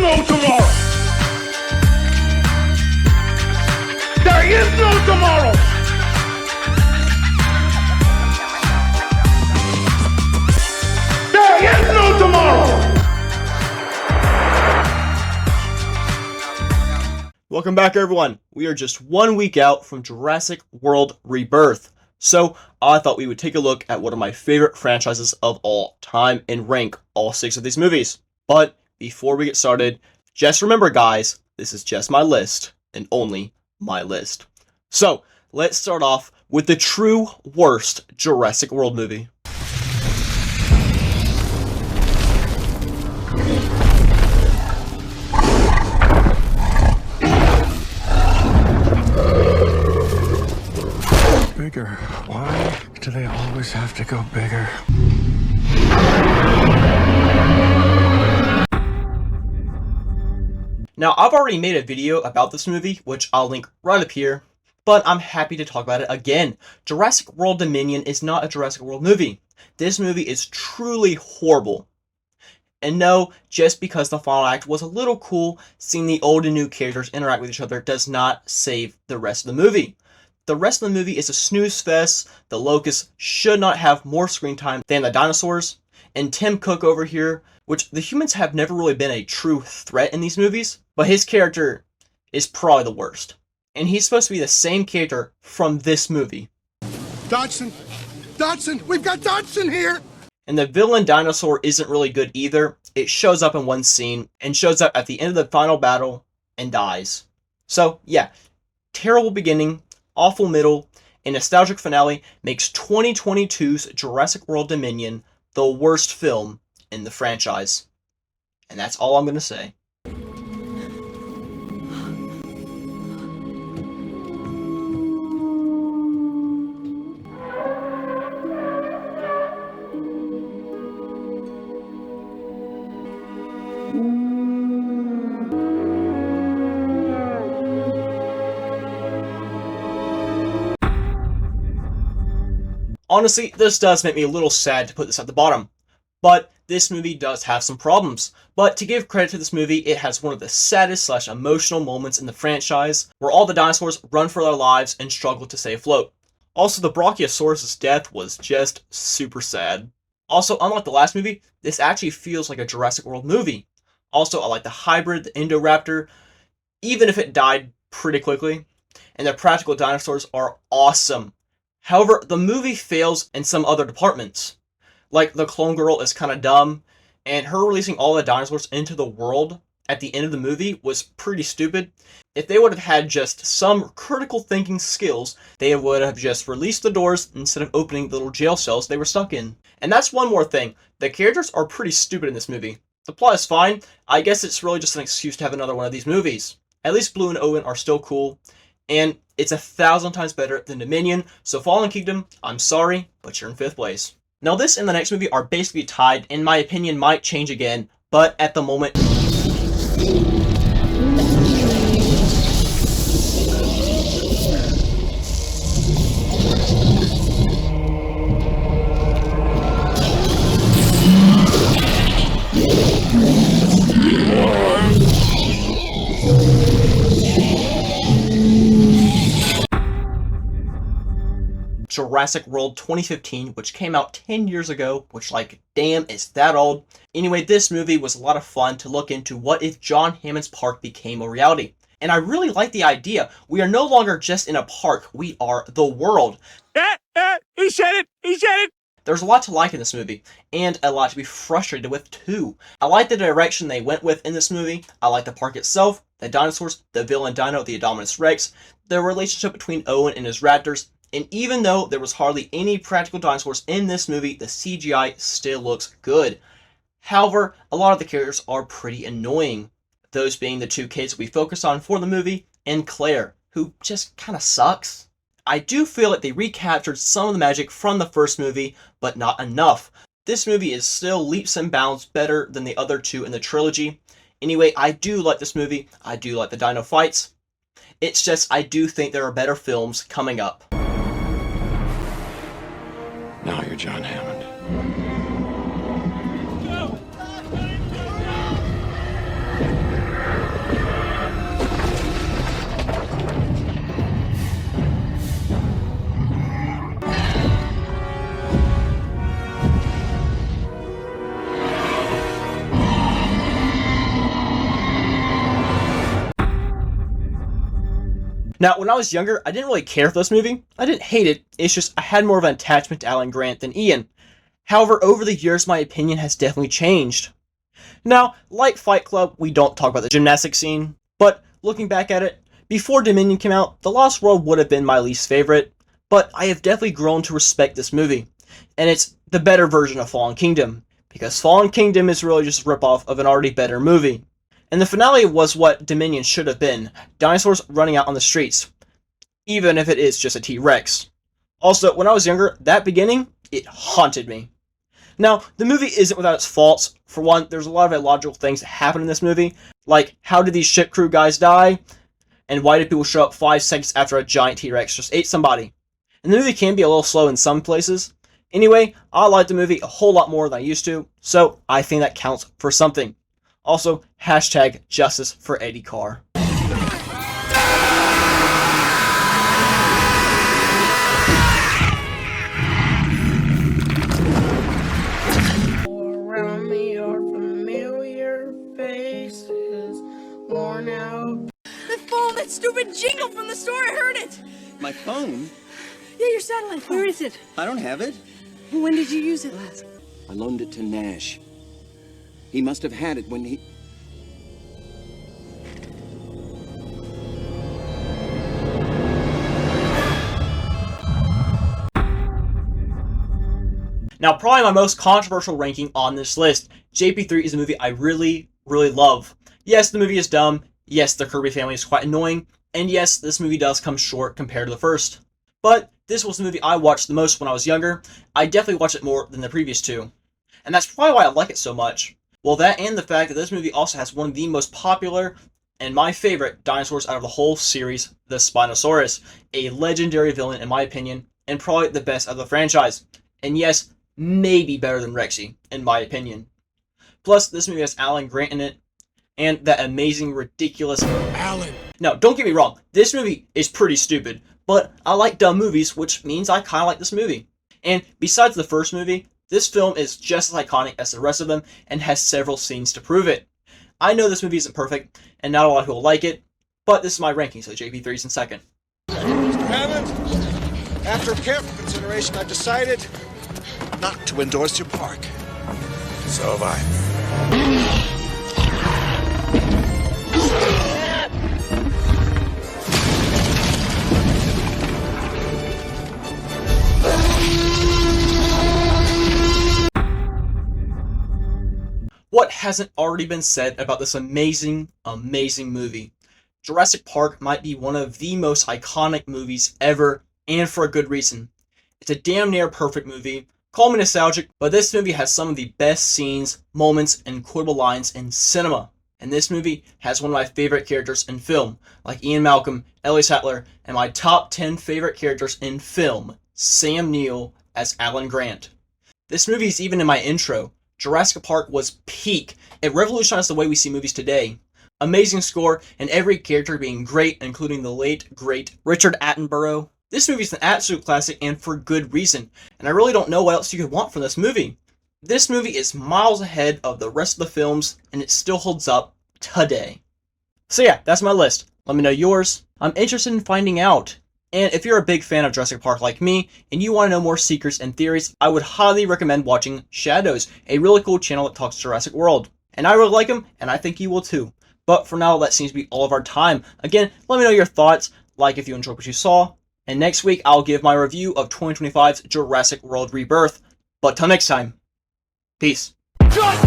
no tomorrow. There is no tomorrow. There is no tomorrow. Welcome back, everyone. We are just 1 week out from Jurassic World Rebirth. So I thought we would take a look at one of my favorite franchises of all time and rank all 6 of these movies. But before we get started, just remember, guys, this is just my list and only my list. So let's start off with the true worst Jurassic World movie. Bigger. Why do they always have to go bigger? Now, I've already made a video about this movie, which I'll link right up here, but I'm happy to talk about it again. Jurassic World Dominion is not a Jurassic World movie. This movie is truly horrible. And no, just because the final act was a little cool, seeing the old and new characters interact with each other does not save the rest of the movie. The rest of the movie is a snooze fest. The locusts should not have more screen time than the dinosaurs. And Tim Cook over here, which the humans have never really been a true threat in these movies, but his character is probably the worst. And he's supposed to be the same character from this movie. Dodson! Dodson! We've got Dodson here! And the villain dinosaur isn't really good either. It shows up in one scene and shows up at the end of the final battle and dies. So yeah, terrible beginning, awful middle, and nostalgic finale makes 2022's Jurassic World Dominion the worst film in the franchise. And that's all I'm going to say. Honestly, this does make me a little sad to put this at the bottom, but this movie does have some problems. But to give credit to this movie, it has one of the saddest / emotional moments in the franchise, where all the dinosaurs run for their lives and struggle to stay afloat. Also, the Brachiosaurus' death was just super sad. Also, unlike the last movie, this actually feels like a Jurassic World movie. Also, I like the hybrid, the Indoraptor, even if it died pretty quickly. And the practical dinosaurs are awesome. However, the movie fails in some other departments. Like, the clone girl is kind of dumb, and her releasing all the dinosaurs into the world at the end of the movie was pretty stupid. If they would have had just some critical thinking skills, they would have just released the doors instead of opening the little jail cells they were stuck in. And that's one more thing. The characters are pretty stupid in this movie. The plot is fine. I guess it's really just an excuse to have another one of these movies. At least Blue and Owen are still cool, and it's 1,000 times better than Dominion, so Fallen Kingdom, I'm sorry, but you're in 5th place. Now this and the next movie are basically tied, and my opinion might change again, but at the moment... Jurassic World 2015, which came out 10 years ago, which, like, damn, is that old. Anyway, this movie was a lot of fun to look into what if John Hammond's park became a reality. And I really like the idea. We are no longer just in a park, we are the world. He said it! He said it! There's a lot to like in this movie, and a lot to be frustrated with too. I like the direction they went with in this movie. I like the park itself, the dinosaurs, the villain dino, the Indominus Rex, the relationship between Owen and his raptors, and even though there was hardly any practical dinosaurs in this movie, the CGI still looks good. However, a lot of the characters are pretty annoying. Those being the 2 kids we focus on for the movie, and Claire, who just kinda sucks. I do feel like they recaptured some of the magic from the first movie, but not enough. This movie is still leaps and bounds better than the other 2 in the trilogy. Anyway, I do like this movie. I do like the dino fights. It's just, I do think there are better films coming up. Now you're John Hammond. Now, when I was younger, I didn't really care for this movie. I didn't hate it, it's just I had more of an attachment to Alan Grant than Ian. However, over the years, my opinion has definitely changed. Now, like Fight Club, we don't talk about the gymnastics scene, but looking back at it, before Dominion came out, The Lost World would have been my least favorite, but I have definitely grown to respect this movie, and it's the better version of Fallen Kingdom, because Fallen Kingdom is really just a ripoff of an already better movie. And the finale was what Dominion should have been, dinosaurs running out on the streets, even if it is just a T-Rex. Also, when I was younger, that beginning, it haunted me. Now, the movie isn't without its faults. For one, there's a lot of illogical things that happen in this movie, like how did these ship crew guys die, and why did people show up 5 seconds after a giant T-Rex just ate somebody? And the movie can be a little slow in some places. Anyway, I like the movie a whole lot more than I used to, so I think that counts for something. Also, hashtag justice for Eddie Carr. Around me are familiar faces, worn out. The phone, that stupid jingle from the store, I heard it! My phone? Yeah, your satellite phone. Where is it? I don't have it. When did you use it last? I loaned it to Nash. He must have had it when he... Now, probably my most controversial ranking on this list, JP3 is a movie I really, really love. Yes, the movie is dumb. Yes, the Kirby family is quite annoying. And yes, this movie does come short compared to the first. But this was the movie I watched the most when I was younger. I definitely watched it more than the previous two. And that's probably why I like it so much. Well, that and the fact that this movie also has one of the most popular and my favorite dinosaurs out of the whole series, the Spinosaurus, a legendary villain in my opinion, and probably the best of the franchise. And yes, maybe better than Rexy, in my opinion. Plus, this movie has Alan Grant in it, and that amazing, ridiculous... Alan. No, don't get me wrong, this movie is pretty stupid, but I like dumb movies, which means I kinda like this movie. And besides the first movie, this film is just as iconic as the rest of them, and has several scenes to prove it. I know this movie isn't perfect, and not a lot of people like it, but this is my ranking, so JP3's in second. Mr. Hammond, after careful consideration, I've decided not to endorse your park. So have I. What hasn't already been said about this amazing, amazing movie? Jurassic Park might be one of the most iconic movies ever, and for a good reason. It's a damn near perfect movie. Call me nostalgic, but this movie has some of the best scenes, moments, and quotable lines in cinema. And this movie has one of my favorite characters in film, like Ian Malcolm, Ellie Sattler, and my top 10 favorite characters in film, Sam Neill as Alan Grant. This movie is even in my intro. Jurassic Park was peak. It revolutionized the way we see movies today. Amazing score, and every character being great, including the late, great Richard Attenborough. This movie is an absolute classic, and for good reason, and I really don't know what else you could want from this movie. This movie is miles ahead of the rest of the films, and it still holds up today. So yeah, that's my list. Let me know yours. I'm interested in finding out. And if you're a big fan of Jurassic Park like me, and you want to know more secrets and theories, I would highly recommend watching Shadows, a really cool channel that talks Jurassic World. And I really like them, and I think you will too. But for now, that seems to be all of our time. Again, let me know your thoughts, like if you enjoyed what you saw, and next week I'll give my review of 2025's Jurassic World Rebirth. But till next time, peace. Just